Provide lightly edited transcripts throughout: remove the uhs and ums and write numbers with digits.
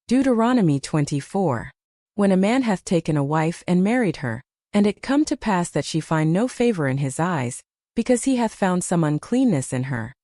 Deuteronomy 24. When a man hath taken a wife and married her, and it come to pass that she find no favor in his eyes, because he hath found some uncleanness in her,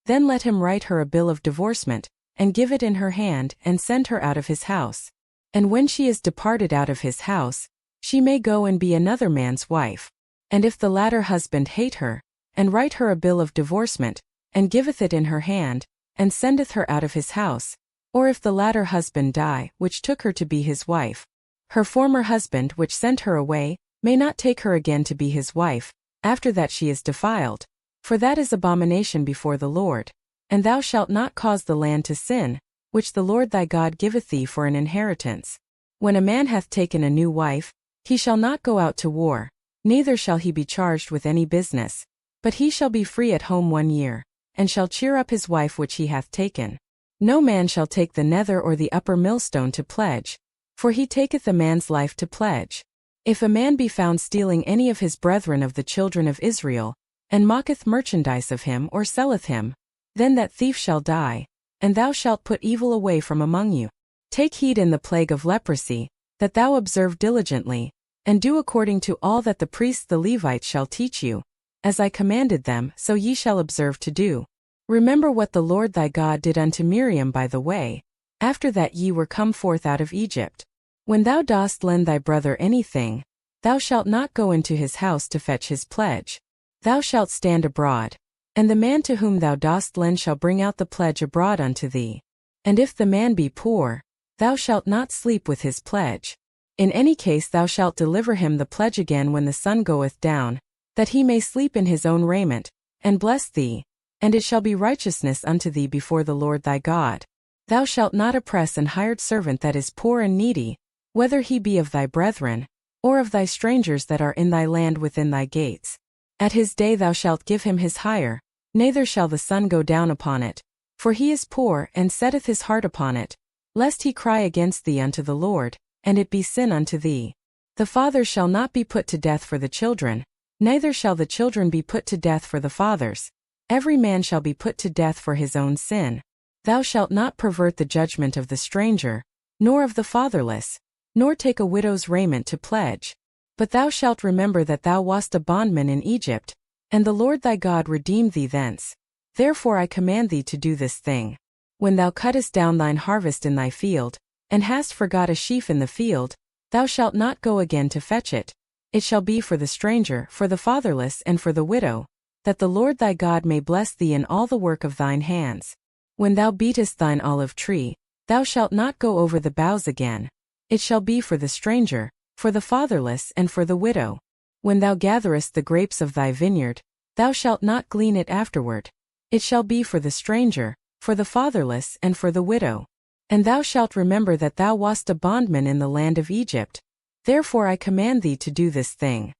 then let him write her a bill of divorcement, and give it in her hand, and send her out of his house. And when she is departed out of his house, she may go and be another man's wife. And if the latter husband hate her, and write her a bill of divorcement, and giveth it in her hand, and sendeth her out of his house, or if the latter husband die, which took her to be his wife, her former husband which sent her away may not take her again to be his wife, after that she is defiled, for that is abomination before the Lord. And thou shalt not cause the land to sin, which the Lord thy God giveth thee for an inheritance. When a man hath taken a new wife, he shall not go out to war, neither shall he be charged with any business, but he shall be free at home 1 year, and shall cheer up his wife which he hath taken. No man shall take the nether or the upper millstone to pledge, for he taketh a man's life to pledge. If a man be found stealing any of his brethren of the children of Israel, and mocketh merchandise of him or selleth him, then that thief shall die, and thou shalt put evil away from among you. Take heed in the plague of leprosy, that thou observe diligently, and do according to all that the priests the Levites shall teach you. As I commanded them, so ye shall observe to do. Remember what the Lord thy God did unto Miriam by the way, after that ye were come forth out of Egypt. When thou dost lend thy brother anything, thou shalt not go into his house to fetch his pledge. Thou shalt stand abroad, and the man to whom thou dost lend shall bring out the pledge abroad unto thee. And if the man be poor, thou shalt not sleep with his pledge. In any case thou shalt deliver him the pledge again when the sun goeth down, that he may sleep in his own raiment, and bless thee, and it shall be righteousness unto thee before the Lord thy God. Thou shalt not oppress an hired servant that is poor and needy, whether he be of thy brethren, or of thy strangers that are in thy land within thy gates. At his day thou shalt give him his hire, neither shall the sun go down upon it, for he is poor and setteth his heart upon it, lest he cry against thee unto the Lord, and it be sin unto thee. The fathers shall not be put to death for the children, neither shall the children be put to death for the fathers. Every man shall be put to death for his own sin. Thou shalt not pervert the judgment of the stranger, nor of the fatherless, nor take a widow's raiment to pledge. But thou shalt remember that thou wast a bondman in Egypt, and the Lord thy God redeemed thee thence. Therefore I command thee to do this thing. When thou cuttest down thine harvest in thy field, and hast forgot a sheaf in the field, thou shalt not go again to fetch it. It shall be for the stranger, for the fatherless, and for the widow, that the Lord thy God may bless thee in all the work of thine hands. When thou beatest thine olive tree, thou shalt not go over the boughs again. It shall be for the stranger, for the fatherless, and for the widow. When thou gatherest the grapes of thy vineyard, thou shalt not glean it afterward. It shall be for the stranger, for the fatherless, and for the widow. And thou shalt remember that thou wast a bondman in the land of Egypt. Therefore I command thee to do this thing.